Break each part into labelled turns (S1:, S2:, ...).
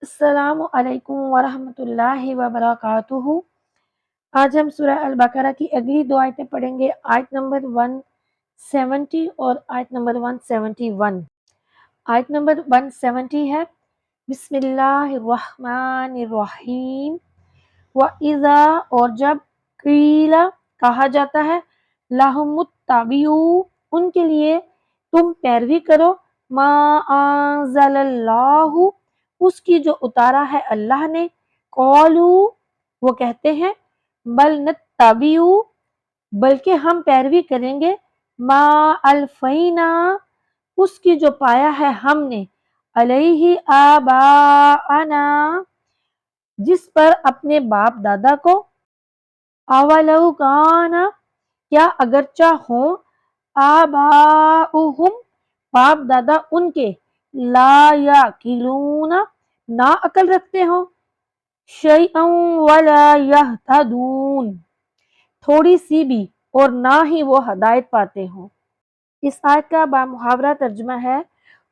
S1: السلام علیکم ورحمۃ اللہ وبرکاتہ۔ آج ہم سورہ البقرہ کی اگلی دو آیتیں پڑھیں گے، آیت نمبر 170 اور آیت نمبر 171۔ آیت نمبر 170 ہے، بسم اللہ الرحمن الرحیم، وَإِذَا اور جب قیل کہا جاتا ہے، لَهُمُ اتَّبِعُوا ان کے لیے تم پیروی کرو، ما انزل اللہ اس کی جو اتارا ہے اللہ نے، قالوا وہ کہتے ہیں، بل نتبع بلکہ ہم پیروی کریں گے، ما الفینا اس کی جو پایا ہے ہم نے، علیہ آباءنا جس پر اپنے باپ دادا کو، اولو کانا کیا اگرچہ ہوں، آباؤہم باپ دادا ان کے، لا یعقلون نا عقل رکھتے ہوں، شیئا ولا یہتدون تھوڑی سی بھی اور نہ ہی وہ ہدایت پاتے ہوں۔ اس آیت کا بامحاورہ ترجمہ ہے،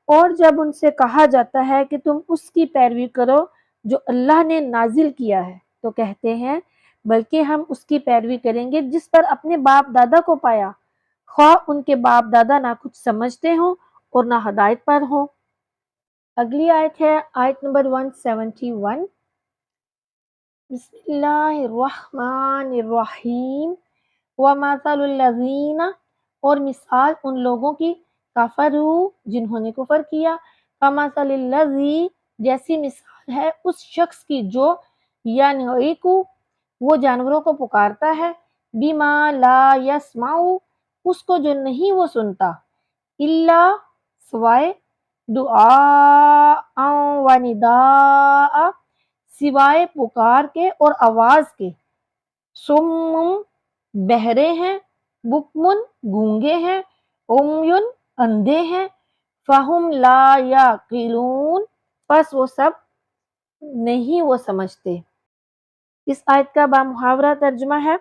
S1: اور جب ان سے کہا جاتا ہے کہ تم اس کی پیروی کرو جو اللہ نے نازل کیا ہے، تو کہتے ہیں بلکہ ہم اس کی پیروی کریں گے جس پر اپنے باپ دادا کو پایا، خواہ ان کے باپ دادا نہ کچھ سمجھتے ہوں اور نہ ہدایت پر ہوں۔ اگلی آیت ہے آیت نمبر 171، بسم اللہ الرحمن الرحیم، وَمَثَلُ الَّذِينَ اور مثال ان لوگوں کی، کفروا جنہوں نے کفر کیا، کَمَثَلِ الَّذِی جیسی مثال ہے اس شخص کی جو يَنْعِقُ وہ جانوروں کو پکارتا ہے، بِمَا لَا يَسْمَعُ اس کو جو نہیں وہ سنتا، إِلَّا سوائے، دعاء و نداء سوائے پکار کے اور آواز کے، صم بہرے ہیں، بکمن گونگے ہیں، عمیٌ اندھے ہیں، فہم لا یعقلون پس وہ سب نہیں وہ سمجھتے۔ اس آیت کا بامحاورہ ترجمہ ہے،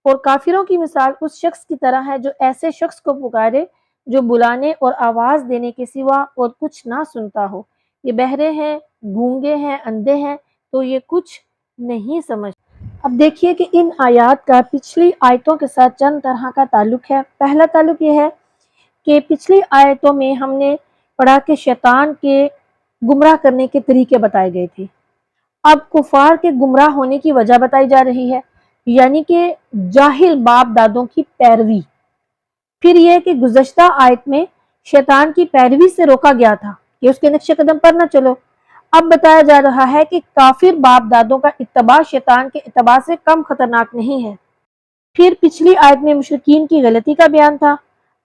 S1: اور کافروں کی مثال اس شخص کی طرح ہے جو ایسے شخص کو پکارے جو بلانے اور آواز دینے کے سوا اور کچھ نہ سنتا ہو۔ یہ بہرے ہیں، گونگے ہیں، اندھے ہیں، تو یہ کچھ نہیں سمجھتے۔ اب دیکھیے کہ ان آیات کا پچھلی آیتوں کے ساتھ چند طرح کا تعلق ہے۔ پہلا تعلق یہ ہے کہ پچھلی آیتوں میں ہم نے پڑھا کہ شیطان کے گمراہ کرنے کے طریقے بتائے گئے تھے۔ اب کفار کے گمراہ ہونے کی وجہ بتائی جا رہی ہے، یعنی کہ جاہل باپ دادوں کی پیروی۔ پھر یہ کہ گزشتہ آیت میں شیطان کی پیروی سے روکا گیا تھا کہ اس کے نقش قدم پر نہ چلو۔ اب بتایا جا رہا ہے کہ کافر باپ دادوں کا اتباع شیطان کے اتباع سے کم خطرناک نہیں ہے۔ پھر پچھلی آیت میں مشرکین کی غلطی کا بیان تھا،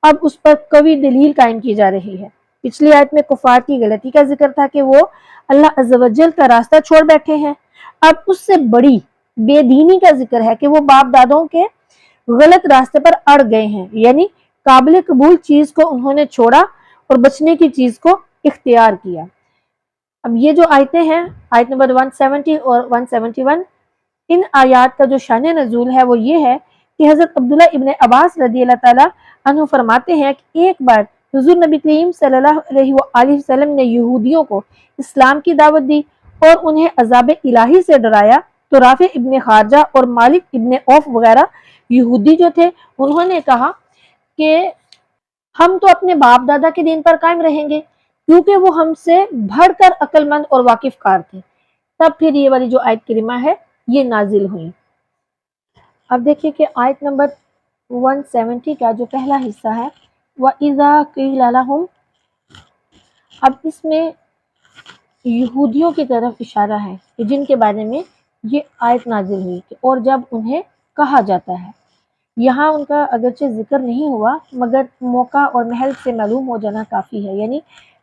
S1: اب اس پر قوی دلیل قائم کی جا رہی ہے۔ پچھلی آیت میں کفار کی غلطی کا ذکر تھا کہ وہ اللہ عز و جل کا راستہ چھوڑ بیٹھے ہیں، اب اس سے بڑی بے دینی کا ذکر ہے کہ وہ باپ دادوں کے غلط راستے پر اڑ گئے ہیں، یعنی قابل قبول چیز کو انہوں نے چھوڑا اور بچنے کی چیز کو اختیار کیا۔ اب یہ جو آیتیں ہیں، آیت نمبر 170 اور 171، ان آیات کا جو شان نزول ہے وہ یہ ہے کہ حضرت عبداللہ ابن عباس رضی اللہ تعالیٰ عنہ فرماتے ہیں کہ ایک بار حضور نبی کریم صلی اللہ علیہ وآلہ وسلم نے یہودیوں کو اسلام کی دعوت دی اور انہیں عذاب الہی سے ڈرایا، تو رافع ابن خارجہ اور مالک ابن عوف وغیرہ یہودی جو تھے انہوں نے کہا کہ ہم تو اپنے باپ دادا کے دین پر قائم رہیں گے کیونکہ وہ ہم سے بڑھ کر عقل مند اور واقف کار تھے۔ تب پھر یہ والی جو آیت کریمہ ہے یہ نازل ہوئی۔ اب دیکھیے کہ آیت نمبر 170 کا جو پہلا حصہ ہے، وَإِذَا قِيلَ لَهُمْ، اب اس میں یہودیوں کی طرف اشارہ ہے کہ جن کے بارے میں یہ آیت نازل ہوئی، اور جب انہیں کہا جاتا ہے، یہاں ان کا اگرچہ ذکر نہیں ہوا مگر موقع اور محل سے معلوم ہو جانا کافی ہے، یعنی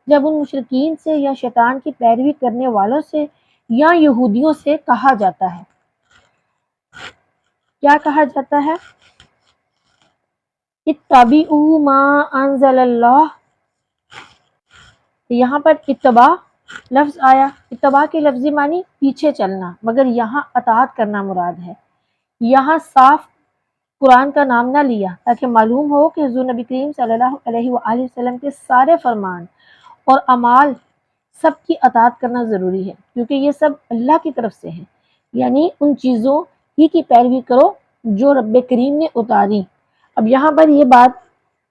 S1: جب ان مشرکین سے یا شیطان کی پیروی کرنے والوں سے یا یہودیوں سے کہا جاتا ہے، کیا کہا جاتا ہے؟ اتبعوا ما انزل اللہ، یہاں پر اتباع لفظ آیا، اتباع کے لفظی معنی پیچھے چلنا، مگر یہاں اطاعت کرنا مراد ہے۔ یہاں صاف قرآن کا نام نہ لیا تاکہ معلوم ہو کہ حضور نبی کریم صلی اللہ علیہ وآلہ وسلم کے سارے فرمان اور اعمال سب کی اطاعت کرنا ضروری ہے کیونکہ یہ سب اللہ کی طرف سے ہیں، یعنی ان چیزوں ہی کی پیروی کرو جو رب کریم نے اتاری۔ اب یہاں پر یہ بات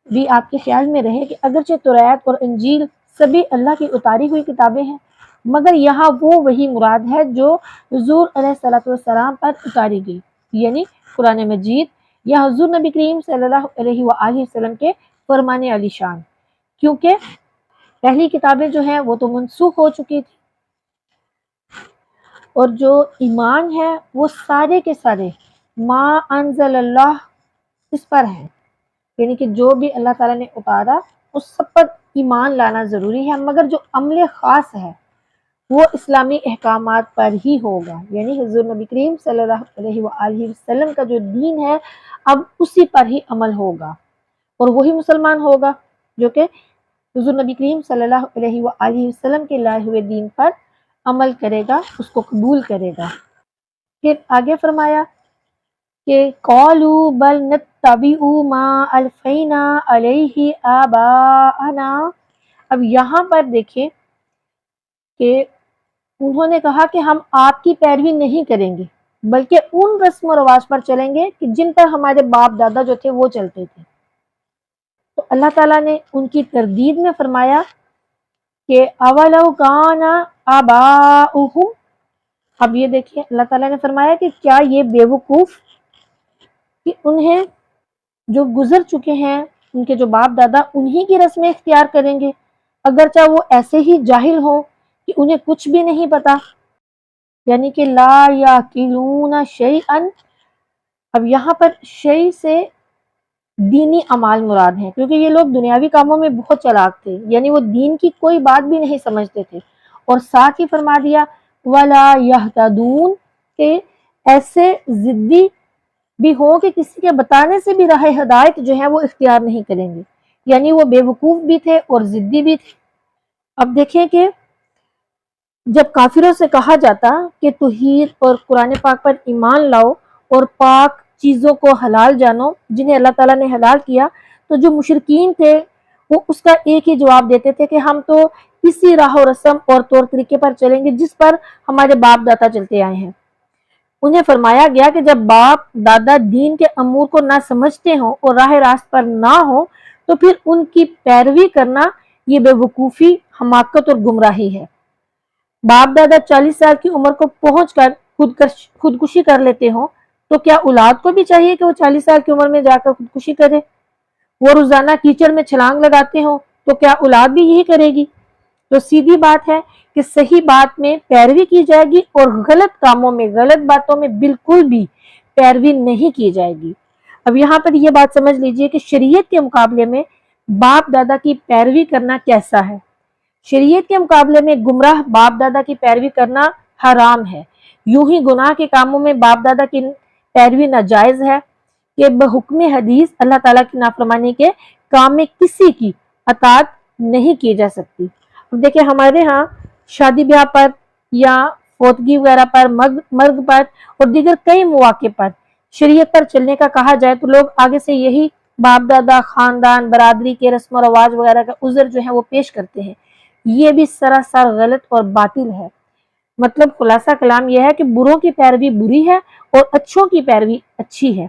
S1: بھی آپ کے خیال میں رہے کہ اگرچہ توریت اور انجیل سبھی اللہ کی اتاری ہوئی کتابیں ہیں، مگر یہاں وہ وہی مراد ہے جو حضور علیہ السلام پر اتاری گئی، یعنی قرآن مجید یا حضور نبی کریم صلی اللہ علیہ وآلہ وسلم کے فرمان علی شان، کیونکہ پہلی کتابیں جو ہیں وہ تو منسوخ ہو چکی تھی، اور جو ایمان ہے وہ سارے کے سارے ما انزل اللہ اس پر ہیں، یعنی کہ جو بھی اللہ تعالیٰ نے اتارا اس سب پر ایمان لانا ضروری ہے، مگر جو عمل خاص ہے وہ اسلامی احکامات پر ہی ہوگا، یعنی حضور نبی کریم صلی اللہ علیہ وآلہ وسلم کا جو دین ہے اب اسی پر ہی عمل ہوگا، اور وہی مسلمان ہوگا جو کہ حضور نبی کریم صلی اللہ علیہ وآلہ وسلم کے لائے ہوئے دین پر عمل کرے گا، اس کو قبول کرے گا۔ پھر آگے فرمایا کہ قالوا بل نتبع ما الفینا علیہ آباءنا۔ اب یہاں پر دیکھیں کہ انہوں نے کہا کہ ہم آپ کی پیروی نہیں کریں گے بلکہ ان رسم و رواج پر چلیں گے کہ جن پر ہمارے باپ دادا جو تھے وہ چلتے تھے۔ تو اللہ تعالیٰ نے ان کی تردید میں فرمایا کہ اولو کان آباؤہم، اب یہ دیکھیے اللہ تعالیٰ نے فرمایا کہ کیا یہ بے وقوف کہ انہیں جو گزر چکے ہیں ان کے جو باپ دادا انہی کی رسمیں اختیار کریں گے اگرچہ وہ ایسے ہی جاہل ہوں کہ انہیں کچھ بھی نہیں پتا، یعنی کہ لا یاقلون شیئا۔ اب یہاں پر شیء سے دینی اعمال مراد ہیں کیونکہ یہ لوگ دنیاوی کاموں میں بہت چلاک تھے، یعنی وہ دین کی کوئی بات بھی نہیں سمجھتے تھے، اور ساتھ ہی فرما دیا ولا یہتدون کہ ایسے ضدی بھی ہوں کہ کسی کے بتانے سے بھی راہ ہدایت جو ہے وہ اختیار نہیں کریں گے، یعنی وہ بے وقوف بھی تھے اور ضدی بھی تھے۔ اب دیکھیں کہ جب کافروں سے کہا جاتا کہ توحید اور قرآن پاک پر ایمان لاؤ اور پاک چیزوں کو حلال جانو جنہیں اللہ تعالیٰ نے حلال کیا، تو جو مشرکین تھے وہ اس کا ایک ہی جواب دیتے تھے کہ ہم تو اسی راہ و رسم اور طور طریقے پر چلیں گے جس پر ہمارے باپ دادا چلتے آئے ہیں۔ انہیں فرمایا گیا کہ جب باپ دادا دین کے امور کو نہ سمجھتے ہوں اور راہ راست پر نہ ہوں تو پھر ان کی پیروی کرنا یہ بے وقوفی، حماقت اور گمراہی ہے۔ باپ دادا 40 سال کی عمر کو پہنچ کر خودکشی کر لیتے ہوں تو کیا اولاد کو بھی چاہیے کہ وہ 40 سال کی عمر میں جا کر خودکشی کرے؟ وہ روزانہ کیچڑ میں چھلانگ لگاتے ہوں تو کیا اولاد بھی یہی کرے گی؟ تو سیدھی بات ہے کہ صحیح بات میں پیروی کی جائے گی اور غلط کاموں میں، غلط باتوں میں بالکل بھی پیروی نہیں کی جائے گی۔ اب یہاں پر یہ بات سمجھ لیجئے کہ شریعت کے مقابلے میں باپ دادا کی پیروی کرنا کیسا ہے۔ شریعت کے مقابلے میں گمراہ باپ دادا کی پیروی کرنا حرام ہے، یوں ہی گناہ کے کاموں میں باپ دادا کی پیروی ناجائز ہے کہ بحکم حدیث اللہ تعالیٰ کی نافرمانی کے کام میں کسی کی اطاعت نہیں کی جا سکتی۔ اب دیکھیں ہمارے ہاں شادی بیاہ پر یا فوتگی وغیرہ پر، مرگ پر اور دیگر کئی مواقع پر شریعت پر چلنے کا کہا جائے تو لوگ آگے سے یہی باپ دادا، خاندان، برادری کے رسم و رواج وغیرہ کا عذر جو ہے وہ پیش کرتے ہیں۔ یہ بھی سراسر غلط اور باطل ہے۔ مطلب خلاصہ کلام یہ ہے کہ بروں کی پیروی بری ہے اور اچھوں کی پیروی اچھی ہے،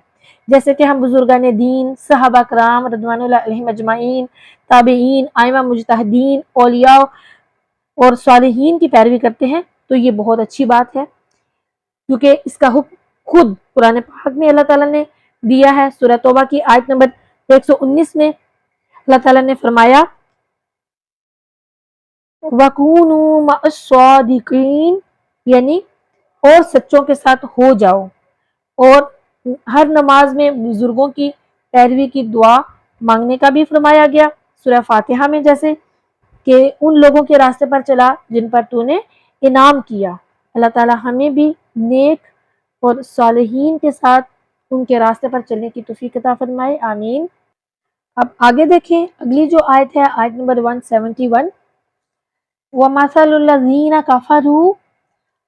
S1: جیسے کہ ہم بزرگان دین، صحابہ کرام رضوان اللہ علیہم اجمعین، تابعین، ائمہ مجتہدین، اولیاء اور صالحین کی پیروی کرتے ہیں تو یہ بہت اچھی بات ہے، کیونکہ اس کا حکم خود قرآن پاک میں اللہ تعالیٰ نے دیا ہے۔ سورہ توبہ کی آیت نمبر 119 میں اللہ تعالیٰ نے فرمایا وَكُونُوا مَعَ الصَّادِقِينَ، یعنی اور سچوں کے ساتھ ہو جاؤ، اور ہر نماز میں بزرگوں کی پیروی کی دعا مانگنے کا بھی فرمایا گیا سورہ فاتحہ میں، جیسے کہ ان لوگوں کے راستے پر چلا جن پر تو نے انعام کیا۔ اللہ تعالیٰ ہمیں بھی نیک اور صالحین کے ساتھ ان کے راستے پر چلنے کی توفیق عطا فرمائے، آمین۔ اب آگے دیکھیں اگلی جو آیت ہے، آیت نمبر 171، وَمَثَلُ الَّذِينَ كَفَرُوا۔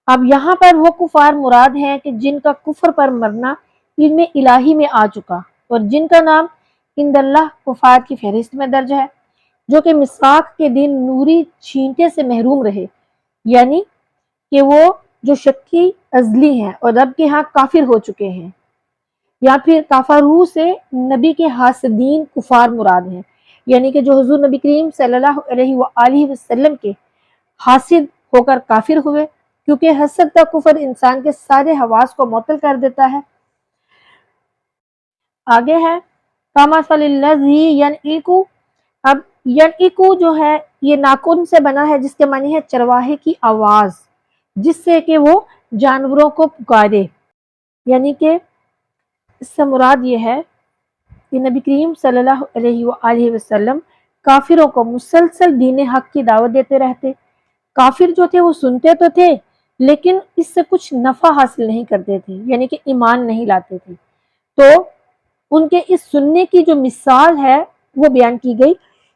S1: اب یہاں پر وہ کفار مراد ہیں کہ جن کا کفر پر مرنا علم الہی میں آ چکا اور جن کا نام عند اللہ کفار کی فہرست میں درج ہے، جو کہ مساق کے دن نوری چھینٹے سے محروم رہے، یعنی کہ وہ جو شکی ازلی ہیں اور رب کے ہاں کافر ہو چکے ہیں، یا پھر کافرو سے نبی کے حاسدین کفار مراد ہیں، یعنی کہ جو حضور نبی کریم صلی اللہ علیہ وآلہ وسلم کے حاسد ہو کر کافر ہوئے، کیونکہ حسد کا کفر انسان کے سارے حواس کو معطل کر دیتا ہے۔ آگے ہے کمثل الذی ینعق۔ اب ینعق جو ہے یہ ناخن سے بنا ہے، جس کے معنی ہے چرواہے کی آواز، جس سے کہ وہ جانوروں کو پکارے، یعنی کہ اس سے مراد یہ ہے کہ نبی کریم صلی اللہ علیہ وآلہ وسلم کافروں کو مسلسل دین حق کی دعوت دیتے رہتے۔ کافر جو تھے وہ سنتے تو تھے لیکن اس سے کچھ نفع حاصل نہیں کرتے تھے، یعنی کہ ایمان نہیں لاتے تھے۔ تو ان کے اس سننے کی جو مثال ہے وہ بیان کی گئی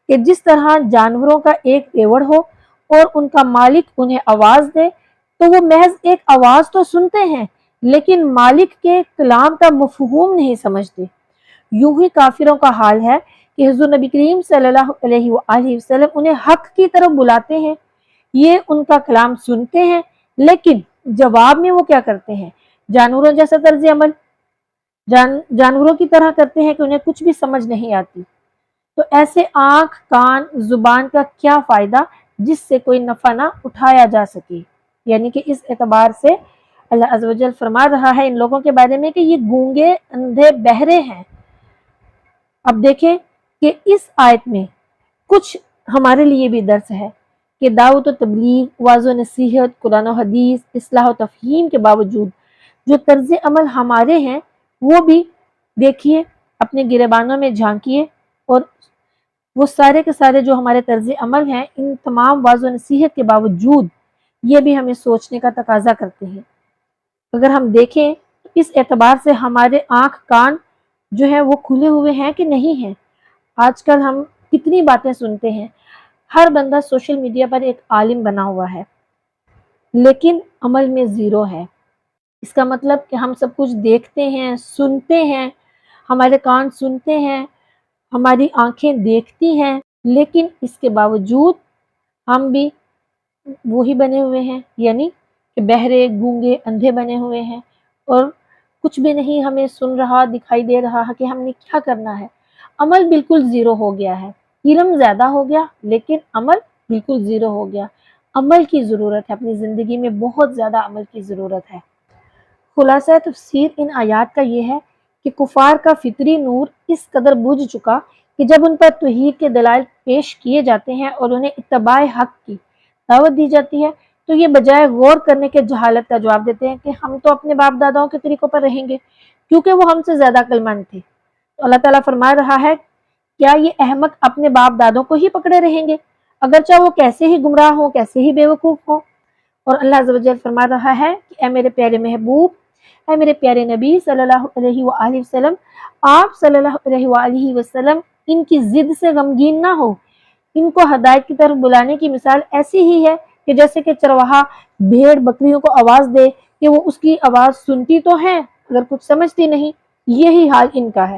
S1: کہ جس طرح جانوروں کا ایک ریوڑ ہو اور ان کا مالک انہیں آواز دے تو وہ محض ایک آواز تو سنتے ہیں لیکن مالک کے کلام کا مفہوم نہیں سمجھتے۔ یوں ہی کافروں کا حال ہے کہ حضور نبی کریم صلی اللہ علیہ وآلہ وسلم انہیں حق کی طرف بلاتے ہیں، یہ ان کا کلام سنتے ہیں لیکن جواب میں وہ کیا کرتے ہیں؟ جانوروں جیسا طرز عمل، جانوروں کی طرح کرتے ہیں کہ انہیں کچھ بھی سمجھ نہیں آتی۔ تو ایسے آنکھ، کان، زبان کا کیا فائدہ جس سے کوئی نفع نہ اٹھایا جا سکے؟ یعنی کہ اس اعتبار سے اللہ عز و جل فرما رہا ہے ان لوگوں کے بارے میں کہ یہ گونگے، اندھے، بہرے ہیں۔ اب دیکھیں کہ اس آیت میں کچھ ہمارے لیے بھی درس ہے کہ دعوت و تبلیغ، واعظ و نصیحت، قرآن و حدیث، اصلاح و تفہیم کے باوجود جو طرز عمل ہمارے ہیں وہ بھی دیکھیے، اپنے گریبانوں میں جھانکیے، اور وہ سارے کے سارے جو ہمارے طرز عمل ہیں ان تمام واعظ و نصیحت کے باوجود یہ بھی ہمیں سوچنے کا تقاضا کرتے ہیں۔ اگر ہم دیکھیں تو اس اعتبار سے ہمارے آنکھ، کان جو ہے وہ کھلے ہوئے ہیں کہ نہیں ہیں؟ آج کل ہم کتنی باتیں سنتے ہیں، ہر بندہ سوشل میڈیا پر ایک عالم بنا ہوا ہے لیکن عمل میں زیرو ہے۔ اس کا مطلب کہ ہم سب کچھ دیکھتے ہیں، سنتے ہیں، ہمارے کان سنتے ہیں، ہماری آنکھیں دیکھتی ہیں، لیکن اس کے باوجود ہم بھی وہی بنے ہوئے ہیں، یعنی کہ بہرے، گونگے، اندھے بنے ہوئے ہیں، اور کچھ بھی نہیں ہمیں سن رہا، دکھائی دے رہا کہ ہم نے کیا کرنا ہے۔ عمل بالکل زیرو ہو گیا ہے، علم زیادہ ہو گیا لیکن عمل بالکل زیرو ہو گیا۔ عمل کی ضرورت ہے، اپنی زندگی میں بہت زیادہ عمل کی ضرورت ہے۔ خلاصہ تفسیر ان آیات کا یہ ہے کہ کفار کا فطری نور اس قدر بجھ چکا کہ جب ان پر توحید کے دلائل پیش کیے جاتے ہیں اور انہیں اتباع حق کی دعوت دی جاتی ہے تو یہ بجائے غور کرنے کے جہالت کا جواب دیتے ہیں کہ ہم تو اپنے باپ داداؤں کے طریقوں پر رہیں گے کیونکہ وہ ہم سے زیادہ عقلمند تھے۔ تو اللہ تعالیٰ فرما رہا ہے کیا یہ احمق اپنے باپ دادوں کو ہی پکڑے رہیں گے اگرچہ وہ کیسے ہی گمراہ ہوں، کیسے ہی بے وقوف ہوں؟ اور اللہ عز و جل فرما رہا ہے کہ اے میرے پیارے محبوب، اے میرے پیارے نبی صلی اللہ علیہ وآلہ وسلم، آپ صلی اللہ علیہ وآلہ وسلم ان کی ضد سے غمگین نہ ہو۔ ان کو ہدایت کی طرف بلانے کی مثال ایسی ہی ہے کہ جیسے کہ چرواہا بھیڑ بکریوں کو آواز دے کہ وہ اس کی آواز سنتی تو ہیں اگر کچھ سمجھتی نہیں۔ یہی حال ان کا ہے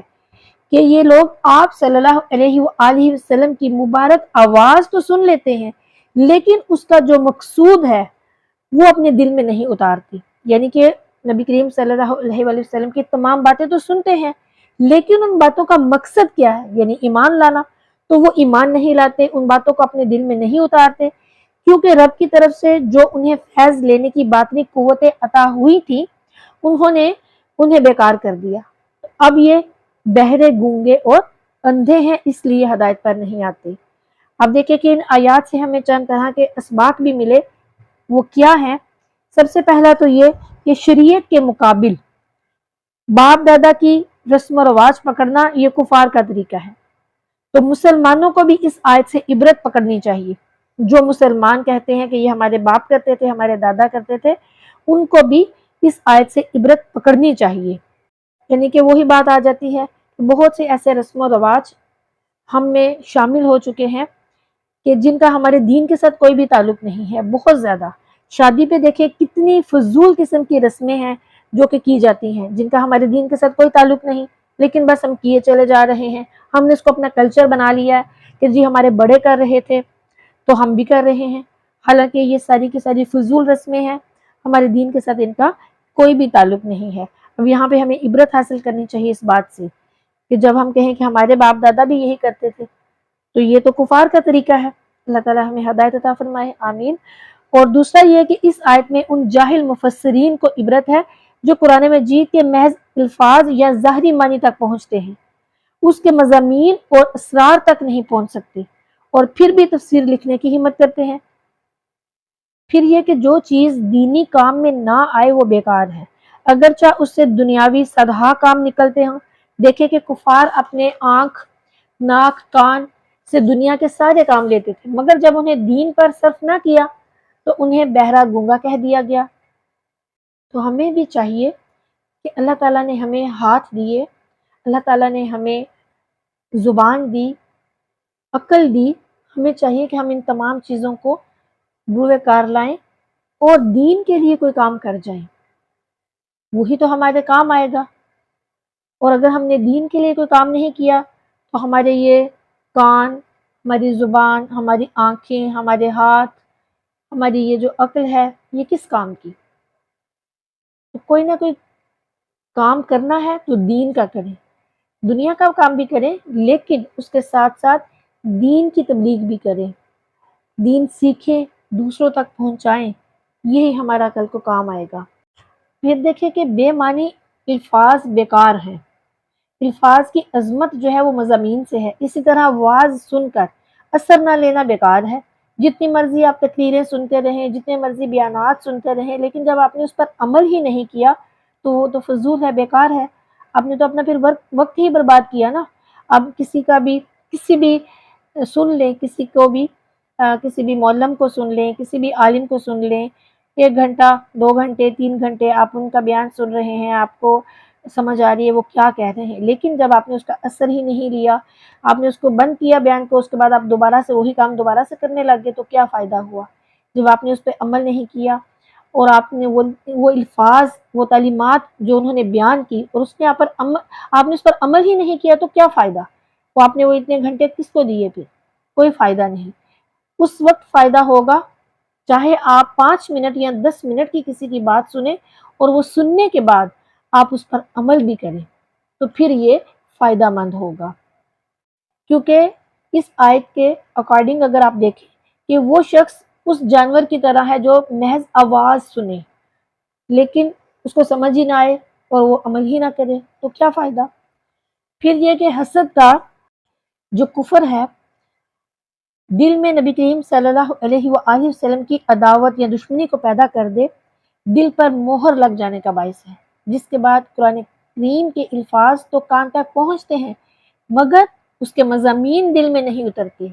S1: کہ یہ لوگ آپ صلی اللہ علیہ وآلہ وسلم کی مبارک آواز تو سن لیتے ہیں لیکن اس کا جو مقصود ہے وہ اپنے دل میں نہیں اتارتی، یعنی کہ نبی کریم صلی اللہ علیہ وآلہ وسلم کی تمام باتیں تو سنتے ہیں لیکن ان باتوں کا مقصد کیا ہے، یعنی ایمان لانا، تو وہ ایمان نہیں لاتے، ان باتوں کو اپنے دل میں نہیں اتارتے کیونکہ رب کی طرف سے جو انہیں فیض لینے کی باطنی قوتیں عطا ہوئی تھی انہوں نے انہیں بیکار کر دیا۔ اب یہ بہرے، گونگے اور اندھے ہیں، اس لیے ہدایت پر نہیں آتے۔ اب دیکھیں کہ ان آیات سے ہمیں چند طرح کے اسباق بھی ملے، وہ کیا ہیں؟ سب سے پہلا تو یہ کہ شریعت کے مقابل باپ دادا کی رسم و رواج پکڑنا یہ کفار کا طریقہ ہے، تو مسلمانوں کو بھی اس آیت سے عبرت پکڑنی چاہیے۔ جو مسلمان کہتے ہیں کہ یہ ہمارے باپ کرتے تھے، ہمارے دادا کرتے تھے، ان کو بھی اس آیت سے عبرت پکڑنی چاہیے۔ یعنی کہ وہی بات آ جاتی ہے کہ بہت سے ایسے رسم و رواج ہم میں شامل ہو چکے ہیں کہ جن کا ہمارے دین کے ساتھ کوئی بھی تعلق نہیں ہے، بہت زیادہ۔ شادی پہ دیکھیں کتنی فضول قسم کی رسمیں ہیں جو کہ کی جاتی ہیں جن کا ہمارے دین کے ساتھ کوئی تعلق نہیں، لیکن بس ہم کیے چلے جا رہے ہیں، ہم نے اس کو اپنا کلچر بنا لیا ہے کہ جی ہمارے بڑے کر رہے تھے تو ہم بھی کر رہے ہیں، حالانکہ یہ ساری کی ساری فضول رسمیں ہیں، ہمارے دین کے ساتھ ان کا کوئی بھی تعلق نہیں ہے۔ اب یہاں پہ ہمیں عبرت حاصل کرنی چاہیے اس بات سے کہ جب ہم کہیں کہ ہمارے باپ دادا بھی یہی کرتے تھے تو یہ تو کفار کا طریقہ ہے۔ اللہ تعالیٰ ہمیں ہدایت عطا فرمائے، آمین۔ اور دوسرا یہ کہ اس آیت میں ان جاہل مفسرین کو عبرت ہے جو قرآن مجید کے محض الفاظ یا ظاہری معنی تک پہنچتے ہیں، اس کے مضامین اور اسرار تک نہیں پہنچ سکتے اور پھر بھی تفسیر لکھنے کی ہمت کرتے ہیں۔ پھر یہ کہ جو چیز دینی کام میں نہ آئے وہ بیکار ہے، اگرچہ اس سے دنیاوی سدھا کام نکلتے ہوں۔ دیکھیں کہ کفار اپنے آنکھ، ناک، کان سے دنیا کے سارے کام لیتے تھے، مگر جب انہیں دین پر صرف نہ کیا تو انہیں بہرا گونگا کہہ دیا گیا۔ تو ہمیں بھی چاہیے کہ اللہ تعالیٰ نے ہمیں ہاتھ دیے، اللہ تعالیٰ نے ہمیں زبان دی، عقل دی، ہمیں چاہیے کہ ہم ان تمام چیزوں کو بروئے کار لائیں اور دین کے لیے کوئی کام کر جائیں، وہی تو ہمارے کام آئے گا۔ اور اگر ہم نے دین کے لیے کوئی کام نہیں کیا تو ہمارے یہ کان، ہماری زبان، ہماری آنکھیں، ہمارے ہاتھ، ہماری یہ جو عقل ہے یہ کس کام کی؟ تو کوئی نہ کوئی کام کرنا ہے تو دین کا کریں، دنیا کا کام بھی کریں لیکن اس کے ساتھ ساتھ دین کی تبلیغ بھی کریں، دین سیکھیں، دوسروں تک پہنچائیں، یہی ہمارا کل کو کام آئے گا۔ پھر دیکھیں کہ بے معنی الفاظ بیکار ہیں، الفاظ کی عظمت جو ہے وہ مضامین سے ہے۔ اسی طرح واعظ سن کر اثر نہ لینا بیکار ہے، جتنی مرضی آپ تقریریں سنتے رہیں، جتنے مرضی بیانات سنتے رہیں، لیکن جب آپ نے اس پر عمل ہی نہیں کیا تو وہ تو فضول ہے، بیکار ہے، آپ نے تو اپنا پھر وقت ہی برباد کیا نا۔ اب کسی بھی سن لیں، کسی بھی معلم کو سن لیں، کسی بھی عالم کو سن لیں، 1 گھنٹہ، 2 گھنٹے، 3 گھنٹے آپ ان کا بیان سن رہے ہیں، آپ کو سمجھ آ رہی ہے وہ کیا کہہ رہے ہیں، لیکن جب آپ نے اس کا اثر ہی نہیں لیا، آپ نے اس کو بند کیا بیان کو، اس کے بعد آپ دوبارہ سے وہی کام دوبارہ سے کرنے لگ گئے تو کیا فائدہ ہوا؟ جب آپ نے اس پہ عمل نہیں کیا اور آپ نے وہ الفاظ، وہ تعلیمات جو انہوں نے بیان کی اور آپ نے اس پر عمل ہی نہیں کیا تو کیا فائدہ؟ وہ آپ نے وہ اتنے گھنٹے کس کو دیے؟ پھر کوئی فائدہ نہیں۔ اس وقت فائدہ ہوگا چاہے آپ 5 منٹ یا 10 منٹ کی کسی کی بات سنیں اور وہ سننے کے بعد آپ اس پر عمل بھی کریں تو پھر یہ فائدہ مند ہوگا۔ کیونکہ اس آیت کے اکارڈنگ اگر آپ دیکھیں کہ وہ شخص اس جانور کی طرح ہے جو محض آواز سنے لیکن اس کو سمجھ ہی نہ آئے اور وہ عمل ہی نہ کرے تو کیا فائدہ؟ پھر یہ کہ حسد کا جو کفر ہے دل میں نبی کریم صلی اللہ علیہ وآلہ وسلم کی عداوت یا دشمنی کو پیدا کر دے، دل پر مہر لگ جانے کا باعث ہے، جس کے بعد قرآن کریم کے الفاظ تو کان تک پہنچتے ہیں مگر اس کے مضامین دل میں نہیں اترتے۔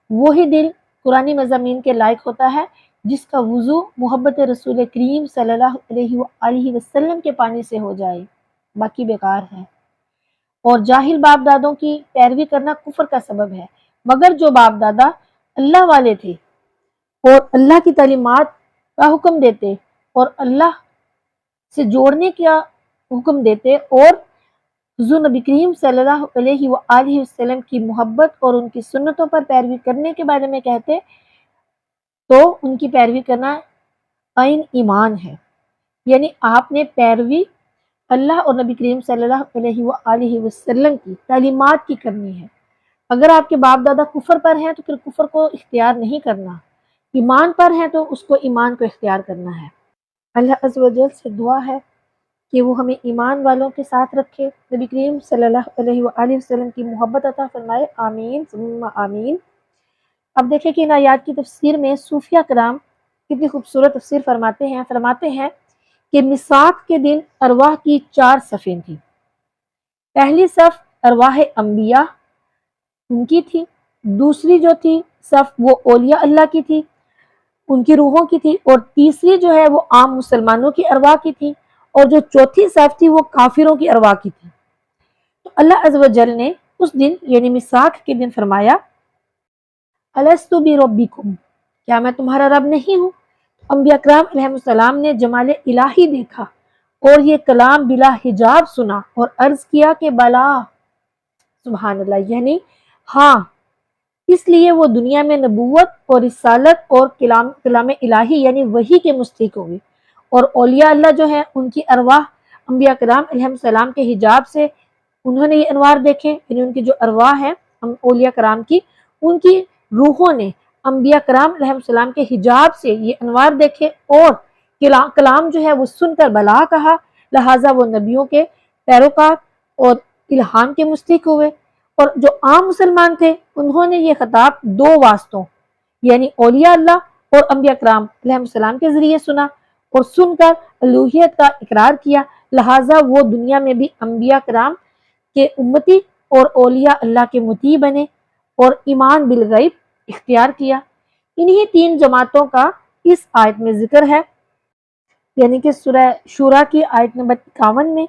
S1: وہی دل قرآنی مضامین کے لائق ہوتا ہے جس کا وضو محبت رسول کریم صلی اللہ علیہ وآلہ وسلم کے پانی سے ہو جائے، باقی بیکار ہے۔ اور جاہل باپ دادوں کی پیروی کرنا کفر کا سبب ہے، مگر جو باپ دادا اللہ والے تھے اور اللہ کی تعلیمات کا حکم دیتے اور اللہ سے جوڑنے کا حکم دیتے اور حضور نبی کریم صلی اللہ علیہ وآلہ وسلم کی محبت اور ان کی سنتوں پر پیروی کرنے کے بارے میں کہتے تو ان کی پیروی کرنا عین ایمان ہے، یعنی آپ نے پیروی اللہ اور نبی کریم صلی اللہ علیہ وآلہ وسلم کی تعلیمات کی کرنی ہے۔ اگر آپ کے باپ دادا کفر پر ہیں تو پھر کفر کو اختیار نہیں کرنا، ایمان پر ہیں تو اس کو ایمان کو اختیار کرنا ہے۔ اللہ عز و جل سے دعا ہے کہ وہ ہمیں ایمان والوں کے ساتھ رکھے، نبی کریم صلی اللہ علیہ وآلہ وسلم کی محبت عطا فرمائے، آمین ثم آمین۔ اب دیکھیں کہ ان آیات کی تفسیر میں صوفیہ کرام کتنی خوبصورت تفسیر فرماتے ہیں کہ میثاق کے دن ارواح کی 4 صفیں تھیں۔ پہلی صف ارواح انبیاء ان کی تھی، دوسری جو تھی صف وہ اولیاء اللہ کی تھی، ان کی روحوں کی تھی، اور تیسری جو ہے وہ عام مسلمانوں کی ارواح کی تھی، اور جو چوتھی صف تھی وہ کافروں کی ارواح کی تھی۔ تو اللہ عز و جل نے اس دن یعنی میثاق کے دن فرمایا الست بربکم، کیا میں تمہارا رب نہیں ہوں؟ انبیاء کرام علیہ السلام نے جمال الہی دیکھا اور یہ کلام بلا حجاب سنا اور عرض کیا کہ بلا، سبحان اللہ، یعنی ہاں اس لیے وہ دنیا میں نبوت اور رسالت اور کلام الہی یعنی وحی کے مستحق ہوئے، اور اولیاء اللہ جو ہیں ان کی ارواح انبیاء کرام علیہ السلام کے حجاب سے انہوں نے یہ انوار دیکھے، یعنی ان کی جو ارواح ہیں اولیاء کرام کی، ان کی روحوں نے انبیاء کرام علیہ السلام کے حجاب سے یہ انوار دیکھے، اور کلام جو ہے وہ سن کر بلا کہا، لہٰذا وہ نبیوں کے پیروکار اور الہام کے مستحق ہوئے۔ اور جو عام مسلمان تھے انہوں نے یہ خطاب دو واسطوں یعنی اولیاء اللہ اور انبیاء کرام علیہ السلام کے ذریعے سنا اور سن کر الوہیت کا اقرار کیا، لہٰذا وہ دنیا میں بھی انبیاء کرام کے امتی اور اولیاء اللہ کے مطیع بنے اور ایمان بالغیب اختیار کیا۔ انہی تین جماعتوں کا اس آیت میں ذکر ہے، یعنی کہ سورہ شورا کی آیت نمبر 51 میں،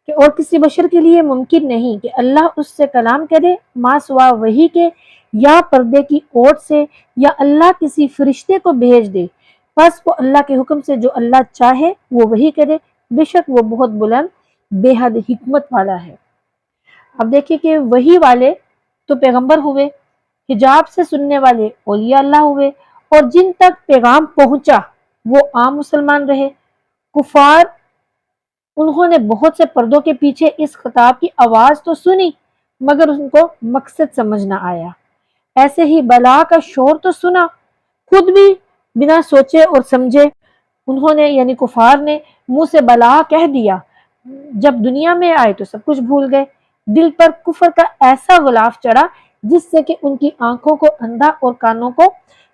S1: کہ اور کسی بشر کے لیے ممکن نہیں کہ اللہ اس سے کلام کرے ما سوا وحی کے یا پردے کی اوٹ سے، یا اللہ کسی فرشتے کو بھیج دے، پس وہ اللہ کے حکم سے جو اللہ چاہے وہ وحی کرے، بے شک وہ بہت بلند بے حد حکمت والا ہے۔ اب دیکھیں کہ وحی والے تو پیغمبر ہوئے، حجاب سے سننے والے اولیاء اللہ ہوئے، اور جن تک پیغام پہنچا وہ عام مسلمان رہے۔ کفار انہوں نے بہت سے پردوں کے پیچھے اس خطاب کی آواز تو سنی مگر ان کو مقصد سمجھ نہ آیا، ایسے ہی بلا کا شور تو سنا، خود بھی بنا سوچے اور سمجھے انہوں نے یعنی کفار نے منہ سے بلا کہہ دیا، جب دنیا میں آئے تو سب کچھ بھول گئے، دل پر کفر کا ایسا غلاف چڑھا جس سے کہ ان کی آنکھوں کو اندھا اور کانوں کو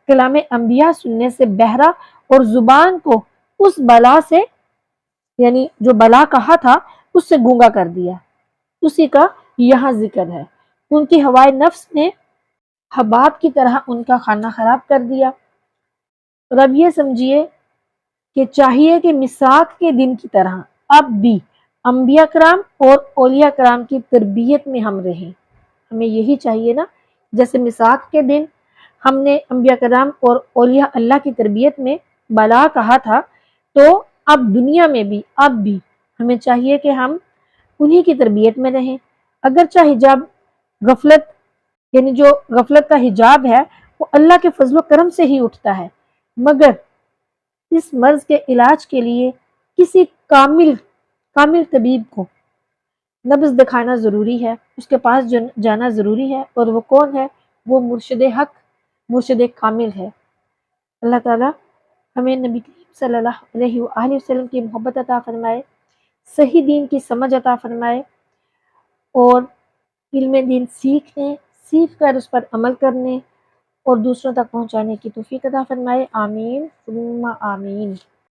S1: کلام انبیاء سننے سے بہرا، اور زبان کو اس بلا سے یعنی جو بلا کہا تھا اس سے گونگا کر دیا۔ اسی کا یہاں ذکر ہے، ان کی ہوائے نفس نے حباب کی طرح ان کا کھانا خراب کر دیا۔ اور اب یہ سمجھیے کہ چاہیے کہ میثاق کے دن کی طرح اب بھی انبیاء کرام اور اولیاء کرام کی تربیت میں ہم رہیں، ہمیں یہی چاہیے نا، جیسے میثاق کے دن ہم نے انبیاء کرام اور اولیاء اللہ کی تربیت میں بلا کہا تھا، تو اب دنیا میں بھی اب بھی ہمیں چاہیے کہ ہم انہی کی تربیت میں رہیں۔ اگرچہ حجاب غفلت یعنی جو غفلت کا حجاب ہے وہ اللہ کے فضل و کرم سے ہی اٹھتا ہے، مگر اس مرض کے علاج کے لیے کسی کامل طبیب کو نبض دکھانا ضروری ہے، اس کے پاس جانا ضروری ہے، اور وہ کون ہے؟ وہ مرشد حق، مرشد کامل ہے۔ اللہ تعالیٰ ہمیں نبی کریم صلی اللہ علیہ وآلہ وسلم کی محبت عطا فرمائے، صحیح دین کی سمجھ عطا فرمائے، اور علم دین سیکھ کر اس پر عمل کرنے اور دوسروں تک پہنچانے کی توفیق عطا فرمائے۔ آمین ثم آمین۔